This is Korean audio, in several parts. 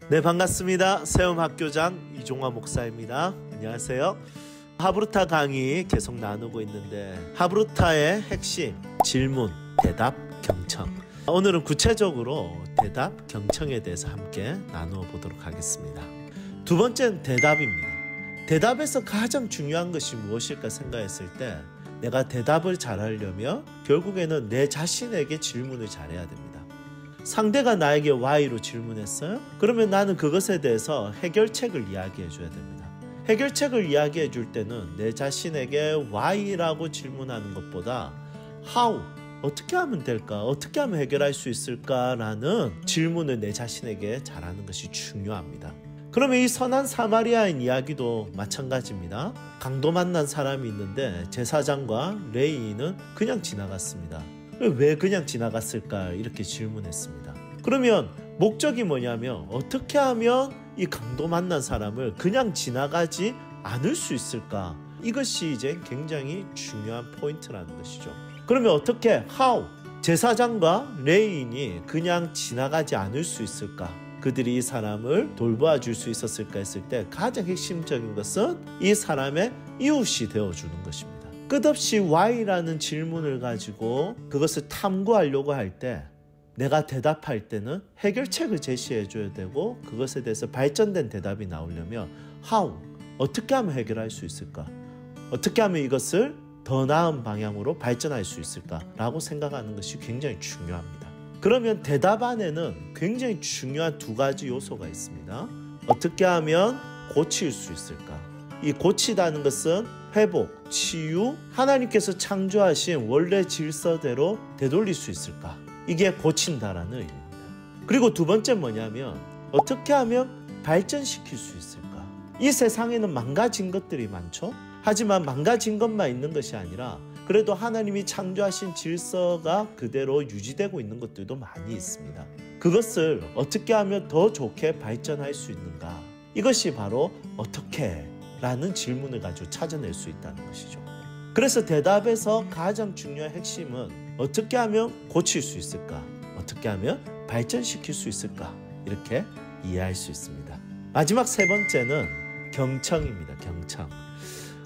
네, 반갑습니다. 세움학교장 이종화 목사입니다. 안녕하세요. 하브루타 강의 계속 나누고 있는데, 하브루타의 핵심 질문, 대답, 경청. 오늘은 구체적으로 대답, 경청에 대해서 함께 나누어 보도록 하겠습니다. 두 번째는 대답입니다. 대답에서 가장 중요한 것이 무엇일까 생각했을 때, 내가 대답을 잘하려면 결국에는 내 자신에게 질문을 잘해야 됩니다. 상대가 나에게 Why로 질문했어요? 그러면 나는 그것에 대해서 해결책을 이야기해 줘야 됩니다. 해결책을 이야기해 줄 때는 내 자신에게 Why라고 질문하는 것보다 How, 어떻게 하면 될까? 어떻게 하면 해결할 수 있을까? 라는 질문을 내 자신에게 잘하는 것이 중요합니다. 그러면 이 선한 사마리아인 이야기도 마찬가지입니다. 강도 만난 사람이 있는데 제사장과 레위인은 그냥 지나갔습니다. 왜 그냥 지나갔을까? 이렇게 질문했습니다. 그러면 목적이 뭐냐면, 어떻게 하면 이 강도 만난 사람을 그냥 지나가지 않을 수 있을까? 이것이 이제 굉장히 중요한 포인트라는 것이죠. 그러면 어떻게, how, 제사장과 레위인이 그냥 지나가지 않을 수 있을까? 그들이 이 사람을 돌보아 줄 수 있었을까 했을 때, 가장 핵심적인 것은 이 사람의 이웃이 되어주는 것입니다. 끝없이 Why라는 질문을 가지고 그것을 탐구하려고 할 때, 내가 대답할 때는 해결책을 제시해 줘야 되고, 그것에 대해서 발전된 대답이 나오려면 How, 어떻게 하면 해결할 수 있을까? 어떻게 하면 이것을 더 나은 방향으로 발전할 수 있을까? 라고 생각하는 것이 굉장히 중요합니다. 그러면 대답 안에는 굉장히 중요한 두 가지 요소가 있습니다. 어떻게 하면 고칠 수 있을까? 이 고치다는 것은 회복, 치유, 하나님께서 창조하신 원래 질서대로 되돌릴 수 있을까? 이게 고친다라는 의미입니다. 그리고 두 번째 뭐냐면, 어떻게 하면 발전시킬 수 있을까? 이 세상에는 망가진 것들이 많죠? 하지만 망가진 것만 있는 것이 아니라 그래도 하나님이 창조하신 질서가 그대로 유지되고 있는 것들도 많이 있습니다. 그것을 어떻게 하면 더 좋게 발전할 수 있는가? 이것이 바로 어떻게 라는 질문을 가지고 찾아낼 수 있다는 것이죠. 그래서 대답에서 가장 중요한 핵심은 어떻게 하면 고칠 수 있을까? 어떻게 하면 발전시킬 수 있을까? 이렇게 이해할 수 있습니다. 마지막 세 번째는 경청입니다. 경청.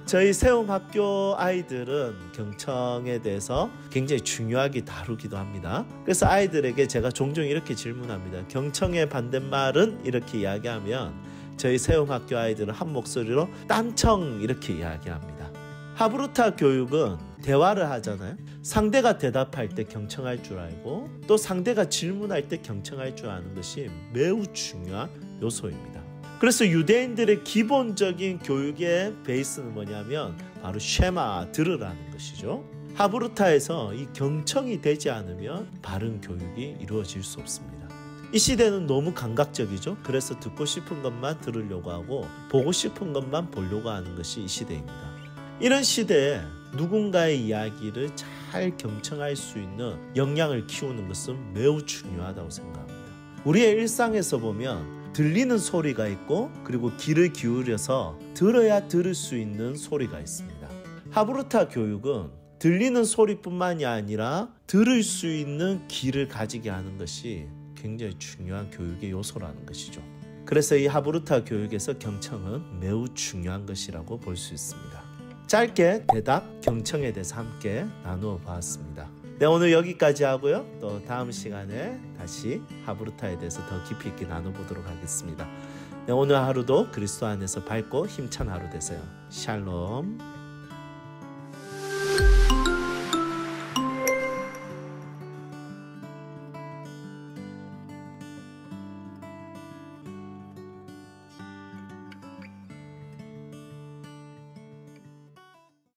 저희 세움학교 아이들은 경청에 대해서 굉장히 중요하게 다루기도 합니다. 그래서 아이들에게 제가 종종 이렇게 질문합니다. 경청의 반대말은? 이렇게 이야기하면 저희 세움학교 아이들은 한 목소리로 딴청 이렇게 이야기합니다. 하브루타 교육은 대화를 하잖아요. 상대가 대답할 때 경청할 줄 알고, 또 상대가 질문할 때 경청할 줄 아는 것이 매우 중요한 요소입니다. 그래서 유대인들의 기본적인 교육의 베이스는 뭐냐면 바로 쉐마, 들으라는 것이죠. 하브루타에서 이 경청이 되지 않으면 바른 교육이 이루어질 수 없습니다. 이 시대는 너무 감각적이죠. 그래서 듣고 싶은 것만 들으려고 하고 보고 싶은 것만 보려고 하는 것이 이 시대입니다. 이런 시대에 누군가의 이야기를 잘 경청할 수 있는 역량을 키우는 것은 매우 중요하다고 생각합니다. 우리의 일상에서 보면 들리는 소리가 있고, 그리고 귀를 기울여서 들어야 들을 수 있는 소리가 있습니다. 하브루타 교육은 들리는 소리뿐만이 아니라 들을 수 있는 귀를 가지게 하는 것이 굉장히 중요한 교육의 요소라는 것이죠. 그래서 이 하브루타 교육에서 경청은 매우 중요한 것이라고 볼 수 있습니다. 짧게 대답, 경청에 대해서 함께 나누어 보았습니다. 네, 오늘 여기까지 하고요. 또 다음 시간에 다시 하브루타에 대해서 더 깊이 있게 나눠보도록 하겠습니다. 네, 오늘 하루도 그리스도 안에서 밝고 힘찬 하루 되세요. 샬롬.